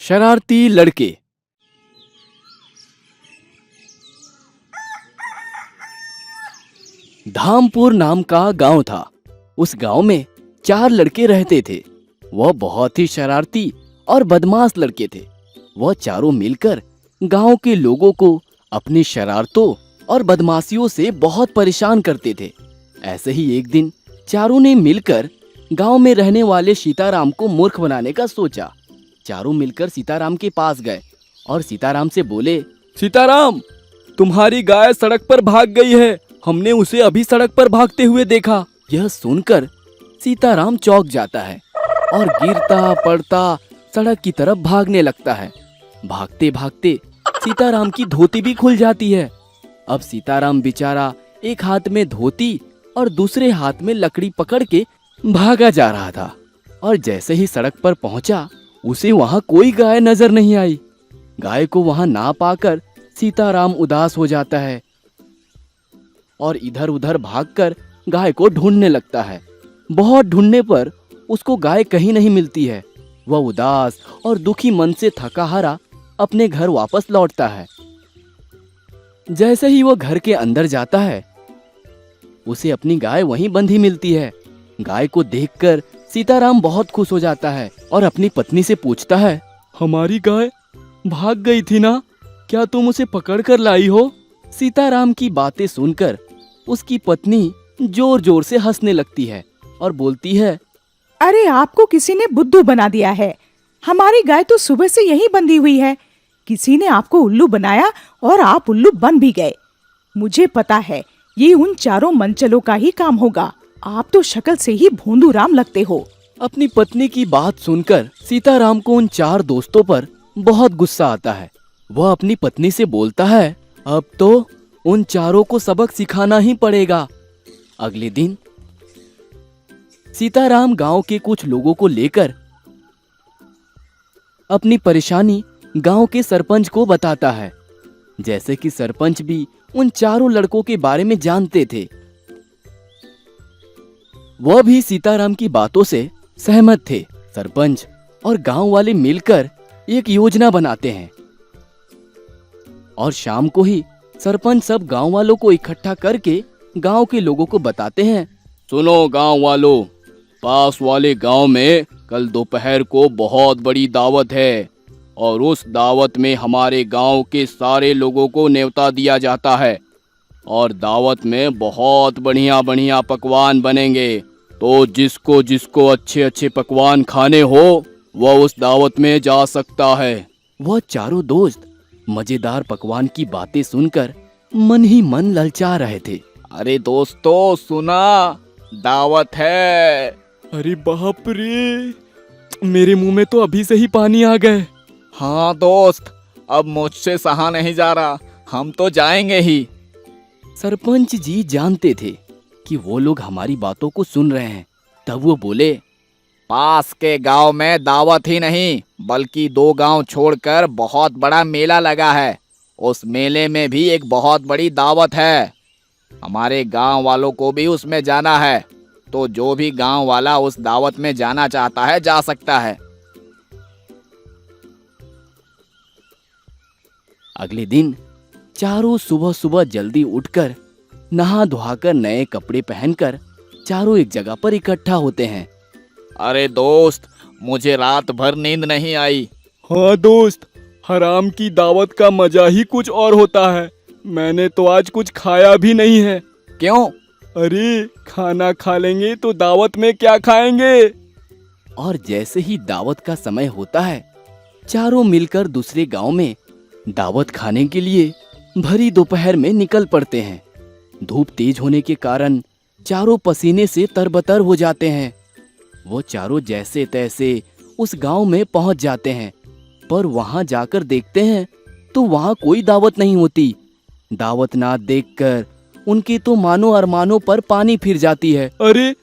शरारती लड़के। धामपुर नाम का गांव था। उस गांव में 4 लड़के रहते थे। वह बहुत ही शरारती और बदमाश लड़के थे। वह चारों मिलकर गांव के लोगों को अपनी शरारतों और बदमाशियों से बहुत परेशान करते थे। ऐसे ही एक दिन चारों ने मिलकर गांव में रहने वाले सीताराम को मूर्ख बनाने का सोचा। चारों मिलकर सीताराम के पास गए और सीताराम से बोले, सीताराम, तुम्हारी गाय सड़क पर भाग गई है। हमने उसे अभी सड़क पर भागते हुए देखा। यह सुनकर सीताराम चौंक जाता है और गिरता पड़ता सड़क की तरफ भागने लगता है। भागते भागते सीताराम की धोती भी खुल जाती है। अब सीताराम बेचारा एक हाथ में धोती और दूसरे हाथ में लकड़ी पकड़ के भागा जा रहा था। और जैसे ही सड़क पर पहुंचा, उसे वहां कोई गाय नजर नहीं आई। गाय को वहां ना पाकर सीताराम उदास हो जाता है और इधर उधर भागकर गाय को ढूंढने लगता है। बहुत ढूंढने पर उसको गाय कहीं नहीं मिलती है। वह उदास और दुखी मन से थका हारा अपने घर वापस लौटता है। जैसे ही वह घर के अंदर जाता है, उसे अपनी गाय वहीं बंधी मिलती है। गाय को देखकर सीताराम बहुत खुश हो जाता है और अपनी पत्नी से पूछता है, हमारी गाय भाग गई थी ना? क्या तुम उसे पकड़ कर लाई हो? सीताराम की बातें सुनकर उसकी पत्नी जोर जोर से हंसने लगती है और बोलती है, अरे आपको किसी ने बुद्धू बना दिया है। हमारी गाय तो सुबह से यहीं बंधी हुई है। किसी ने आपको उल्लू बनाया और आप उल्लू बन भी गए। मुझे पता है ये उन चारों मनचलों का ही काम होगा। आप तो शक्ल से ही भोंदू राम लगते हो। अपनी पत्नी की बात सुनकर सीताराम को उन 4 दोस्तों पर बहुत गुस्सा आता है। वह अपनी पत्नी से बोलता है, अब तो उन चारों को सबक सिखाना ही पड़ेगा। अगले दिन सीताराम गांव के कुछ लोगों को लेकर अपनी परेशानी गांव के सरपंच को बताता है। जैसे कि सरपंच भी उन चारों लड़कों के बारे में जानते थे, वह भी सीताराम की बातों से सहमत थे। सरपंच और गांव वाले मिलकर एक योजना बनाते हैं और शाम को ही सरपंच सब गांव वालों को इकट्ठा करके गांव के लोगों को बताते हैं, सुनो गांव वालों, पास वाले गांव में कल दोपहर को बहुत बड़ी दावत है और उस दावत में हमारे गांव के सारे लोगों को न्योता दिया जाता है और दावत में बहुत बढ़िया बढ़िया पकवान बनेंगे। तो जिसको जिसको अच्छे अच्छे पकवान खाने हो वह उस दावत में जा सकता है। वह चारों दोस्त मजेदार पकवान की बातें सुनकर मन ही मन ललचा रहे थे। अरे दोस्तों सुना, दावत है। अरे बाप रे, मेरे मुंह में तो अभी से ही पानी आ गए। हाँ दोस्त, अब मुझसे सहा नहीं जा रहा, हम तो जाएंगे ही। सरपंच जी जानते थे कि वो लोग हमारी बातों को सुन रहे हैं। तब वो बोले, पास के गांव में दावत ही नहीं बल्कि 2 गांव छोड़कर बहुत बड़ा मेला लगा है। उस मेले में भी एक बहुत बड़ी दावत है। हमारे गांव वालों को भी उसमें जाना है। तो जो भी गांव वाला उस दावत में जाना चाहता है जा सकता है। अगले दिन चारों सुबह सुबह जल्दी उठकर नहा धोकर नए कपड़े पहनकर चारों एक जगह पर इकट्ठा होते हैं। अरे दोस्त, मुझे रात भर नींद नहीं आई। हाँ दोस्त, हराम की दावत का मजा ही कुछ और होता है। मैंने तो आज कुछ खाया भी नहीं है। क्यों? अरे खाना खा लेंगे तो दावत में क्या खाएंगे? और जैसे ही दावत का समय होता है, चारों मिलकर दूसरे गांव में दावत खाने के लिए भरी दोपहर में निकल पड़ते हैं। धूप तेज होने के कारण चारों पसीने से तरबतर हो जाते हैं। वो चारों जैसे तैसे उस गांव में पहुंच जाते हैं, पर वहां जाकर देखते हैं तो वहां कोई दावत नहीं होती। दावत ना देखकर उनके तो मानो अरमानों पर पानी फिर जाती है। अरे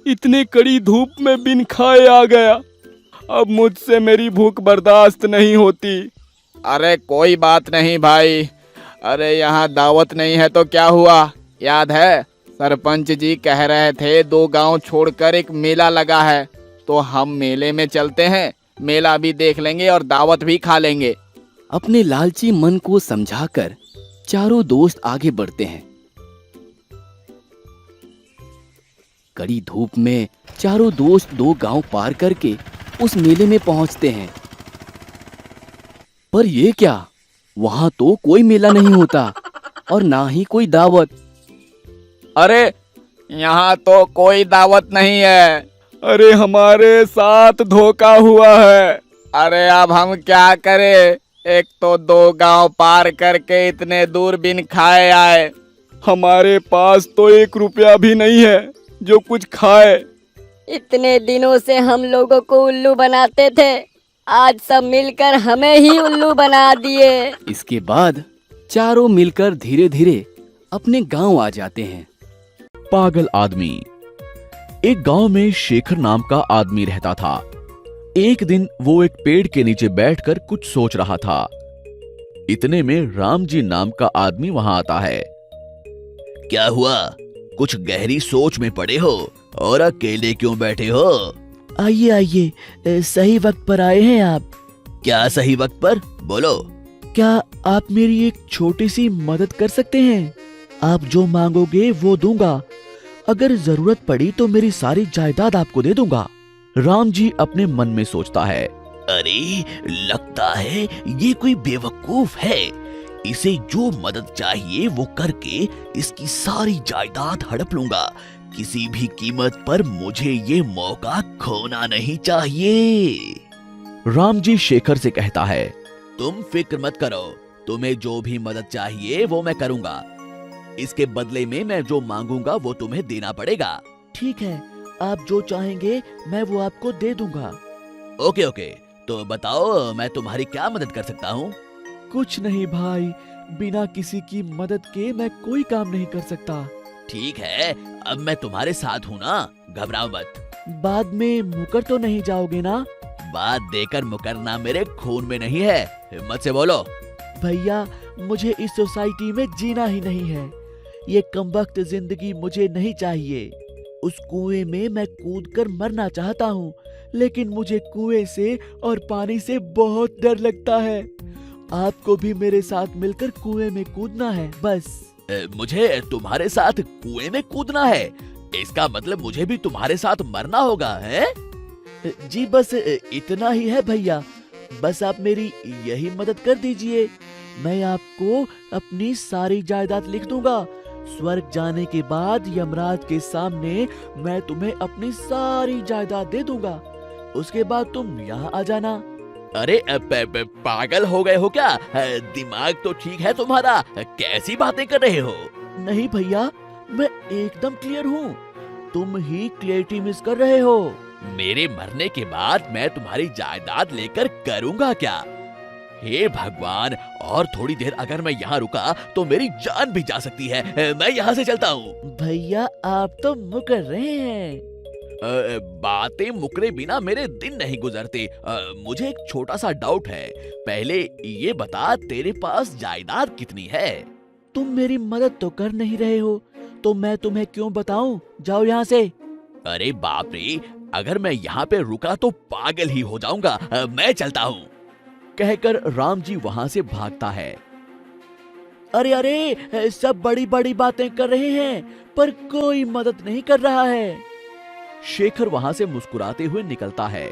इतने कड़ी धूप में बिन खाए आ गया। अब मुझसे मेरी भूख बर्दाश्त नहीं होती। अरे कोई बात नहीं भाई। अरे यहाँ दावत नहीं है तो क्या हुआ? याद है सरपंच जी कह रहे थे 2 गांव छोड़कर एक मेला लगा है, तो हम मेले में चलते हैं। मेला भी देख लेंगे और दावत भी खा लेंगे। अपने लालची मन को समझाकर चारों दोस्त आगे बढ़ते हैं। कड़ी धूप में चारों दोस्त 2 गांव पार करके उस मेले में पहुंचते हैं। पर ये क्या, वहां तो कोई मेला नहीं होता और ना ही कोई दावत। अरे यहाँ तो कोई दावत नहीं है। अरे हमारे साथ धोखा हुआ है। अरे अब हम क्या करें, एक तो 2 गांव पार करके इतने दूर बिन खाए आए। हमारे पास तो 1 रुपया भी नहीं है जो कुछ खाए। इतने दिनों से हम लोगों को उल्लू बनाते थे, आज सब मिलकर हमें ही उल्लू बना दिए। इसके बाद चारों मिलकर धीरे धीरे अपने गांव आ जाते हैं। पागल आदमी। एक गांव में शेखर नाम का आदमी रहता था। एक दिन वो एक पेड़ के नीचे बैठकर कुछ सोच रहा था। इतने में राम जी नाम का आदमी वहां आता है। क्या हुआ, कुछ गहरी सोच में पड़े हो और अकेले क्यों बैठे हो? आइए आइए, सही वक्त पर आए हैं आप। क्या सही वक्त पर? बोलो। क्या आप मेरी एक छोटी सी मदद कर सकते हैं? आप जो मांगोगे वो दूंगा। अगर जरूरत पड़ी तो मेरी सारी जायदाद आपको दे दूंगा। राम जी अपने मन में सोचता है, अरे लगता है ये कोई बेवकूफ है। इसे जो मदद चाहिए वो करके इसकी सारी जायदाद हड़प लूंगा। किसी भी कीमत पर मुझे ये मौका खोना नहीं चाहिए। राम जी शेखर से कहता है, तुम फिक्र मत करो, तुम्हें जो भी मदद चाहिए वो मैं करूंगा। इसके बदले में मैं जो मांगूंगा वो तुम्हें देना पड़ेगा। ठीक है, आप जो चाहेंगे मैं वो आपको दे दूंगा। ओके ओके, तो बताओ मैं तुम्हारी क्या मदद कर सकता हूँ? कुछ नहीं भाई, बिना किसी की मदद के मैं कोई काम नहीं कर सकता। ठीक है, अब मैं तुम्हारे साथ हूँ ना, घबराओ मत। बाद में मुकर तो नहीं जाओगे ना? बात देकर मुकरना मेरे खून में नहीं है, हिम्मत से बोलो। भैया, मुझे इस सोसाइटी में जीना ही नहीं है। ये कमबख्त जिंदगी मुझे नहीं चाहिए। उस कुएं में मैं कूदकर मरना चाहता हूँ, लेकिन मुझे कुएं से और पानी से बहुत डर लगता है। आपको भी मेरे साथ मिलकर कुएं में कूदना है बस। मुझे तुम्हारे साथ कुएं में कूदना है? इसका मतलब मुझे भी तुम्हारे साथ मरना होगा, है? जी बस इतना ही है भैया, बस आप मेरी यही मदद कर दीजिए। मैं आपको अपनी सारी जायदाद लिख दूंगा। स्वर्ग जाने के बाद यमराज के सामने मैं तुम्हें अपनी सारी जायदाद दे दूंगा। उसके बाद तुम यहाँ आ जाना। अरे पागल हो गए हो क्या? दिमाग तो ठीक है तुम्हारा, कैसी बातें कर रहे हो? नहीं भैया, मैं एकदम क्लियर हूँ, तुम ही क्लियरिटी मिस कर रहे हो। मेरे मरने के बाद मैं तुम्हारी जायदाद लेकर करूंगा क्या? हे भगवान, और थोड़ी देर अगर मैं यहाँ रुका तो मेरी जान भी जा सकती है। मैं यहाँ से चलता हूँ। भैया, आप तो मुकर रहे हैं। बातें मुकरे बिना मेरे दिन नहीं गुजरते। मुझे एक छोटा सा डाउट है। पहले ये बता, तेरे पास जायदाद कितनी है? तुम मेरी मदद तो कर नहीं रहे हो, तो मैं तुम्हें क्यों बताऊं? जाओ यहाँ से। अरे बाप रे, अगर मैं यहाँ पे रुका तो पागल ही हो जाऊंगा। मैं चलता हूँ, कहकर राम जी वहां से भागता है। अरे अरे, सब बड़ी बड़ी बातें कर रहे हैं पर कोई मदद नहीं कर रहा है। शेखर वहां से मुस्कुराते हुए निकलता है।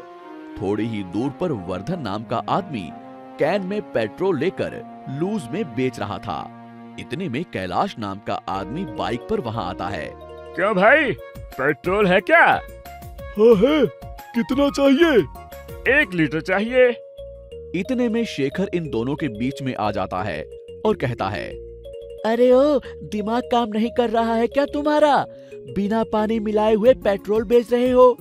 थोड़ी ही दूर पर वर्धन नाम का आदमी कैन में पेट्रोल लेकर लूज में बेच रहा था। इतने में कैलाश नाम का आदमी बाइक पर वहां आता है। क्यों भाई, पेट्रोल है क्या? हाँ है, कितना चाहिए? 1 लीटर चाहिए। इतने में शेखर इन दोनों के बीच में आ जाता है और कहता है, अरे ओ, दिमाग काम नहीं कर रहा है क्या तुम्हारा? बिना पानी मिलाए हुए पेट्रोल बेच रहे हो।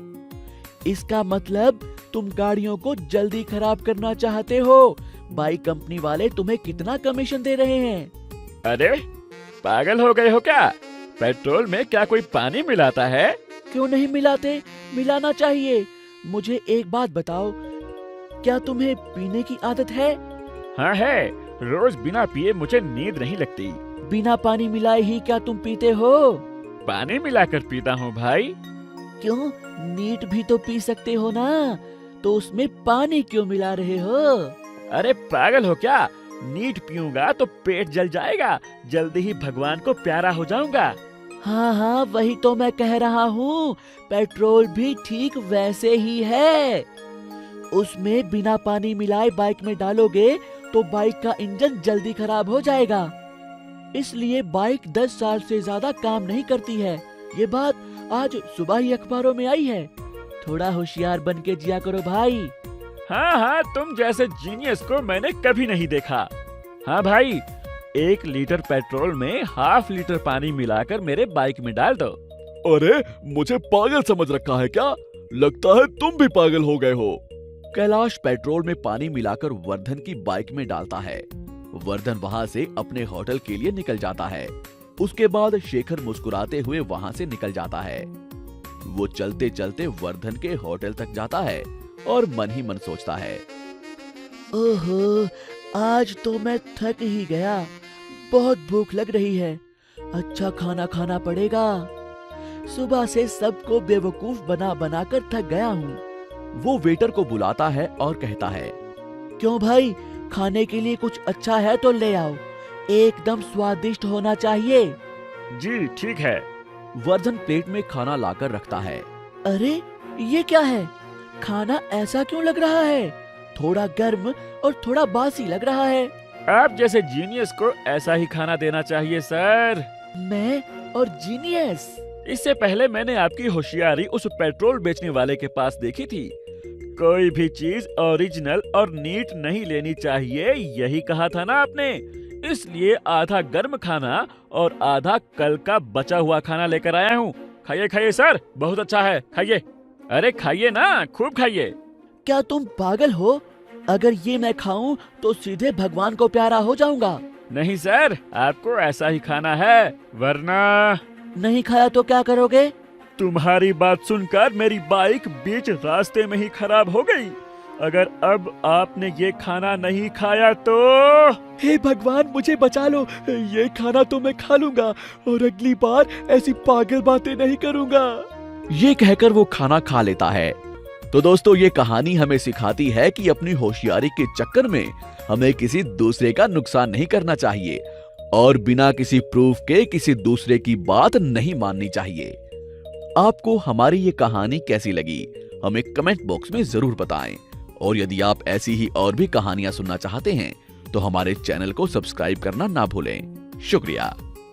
इसका मतलब तुम गाड़ियों को जल्दी खराब करना चाहते हो। बाइक कंपनी वाले तुम्हें कितना कमीशन दे रहे हैं? अरे पागल हो गए हो क्या? पेट्रोल में क्या कोई पानी मिलाता है? क्यों नहीं मिलाते? मिलाना चाहिए। मुझे एक बात बताओ, क्या तुम्हें पीने की आदत है? हाँ है, रोज बिना पिए मुझे नींद नहीं लगती। बिना पानी मिलाए ही क्या तुम पीते हो? पानी मिलाकर पीता हूँ भाई। क्यों, नीट भी तो पी सकते हो ना? तो उसमें पानी क्यों मिला रहे हो? अरे पागल हो क्या? नीट पीऊंगा तो पेट जल जाएगा, जल्दी ही भगवान को प्यारा हो जाऊंगा। हाँ हाँ, वही तो मैं कह रहा हूँ, पेट्रोल भी ठीक वैसे ही है। उसमें बिना पानी मिलाए बाइक में डालोगे तो बाइक का इंजन जल्दी खराब हो जाएगा। इसलिए बाइक 10 साल से ज्यादा काम नहीं करती है। ये बात आज सुबह ही अखबारों में आई है। थोड़ा होशियार बन के जिया करो भाई। हाँ हाँ, तुम जैसे जीनियस को मैंने कभी नहीं देखा। हाँ भाई, 1 लीटर पेट्रोल में ½ लीटर पानी मिलाकर मेरे बाइक में डाल दो। अरे मुझे पागल समझ रखा है क्या? लगता है तुम भी पागल हो गए हो। कैलाश पेट्रोल में पानी मिलाकर वर्धन की बाइक में डालता है। वर्धन वहां से अपने होटल के लिए निकल जाता है। उसके बाद शेखर मुस्कुराते हुए वहां से निकल जाता है। वो चलते चलते वर्धन के होटल तक जाता है और मन ही मन सोचता है, ओहो, आज तो मैं थक ही गया, बहुत भूख लग रही है, अच्छा खाना खाना पड़ेगा। सुबह से सबको बेवकूफ बना बना कर थक गया हूँ। वो वेटर को बुलाता है और कहता है, क्यों भाई, खाने के लिए कुछ अच्छा है तो ले आओ, एकदम स्वादिष्ट होना चाहिए। जी ठीक है। वर्धन प्लेट में खाना लाकर रखता है। अरे ये क्या है? खाना ऐसा क्यों लग रहा है? थोड़ा गर्म और थोड़ा बासी लग रहा है। आप जैसे जीनियस को ऐसा ही खाना देना चाहिए सर। मैं और जीनियस? इससे पहले मैंने आपकी होशियारी उस पेट्रोल बेचने वाले के पास देखी थी। कोई भी चीज ओरिजिनल और नीट नहीं लेनी चाहिए, यही कहा था ना आपने। इसलिए आधा गर्म खाना और आधा कल का बचा हुआ खाना लेकर आया हूँ। खाइए खाइए सर, बहुत अच्छा है, खाइए। अरे खाइए ना, खूब खाइए। क्या तुम पागल हो? अगर ये मैं खाऊं तो सीधे भगवान को प्यारा हो जाऊंगा। नहीं सर, आपको ऐसा ही खाना है, वरना नहीं खाया तो क्या करोगे? तुम्हारी बात सुनकर मेरी बाइक बीच रास्ते में ही खराब हो गई। अगर अब आपने ये खाना नहीं खाया तो हे भगवान, मुझे बचा लो, ये खाना तो मैं खा लूंगा और अगली बार ऐसी पागल बातें नहीं करूंगा। ये कहकर वो खाना खा लेता है। तो दोस्तों, ये कहानी हमें सिखाती है कि अपनी होशियारी के चक्कर में हमें किसी दूसरे का नुकसान नहीं करना चाहिए और बिना किसी प्रूफ के किसी दूसरे की बात नहीं माननी चाहिए। आपको हमारी ये कहानी कैसी लगी, हमें कमेंट बॉक्स में जरूर बताएं। और यदि आप ऐसी ही और भी कहानियां सुनना चाहते हैं तो हमारे चैनल को सब्सक्राइब करना ना भूलें। शुक्रिया।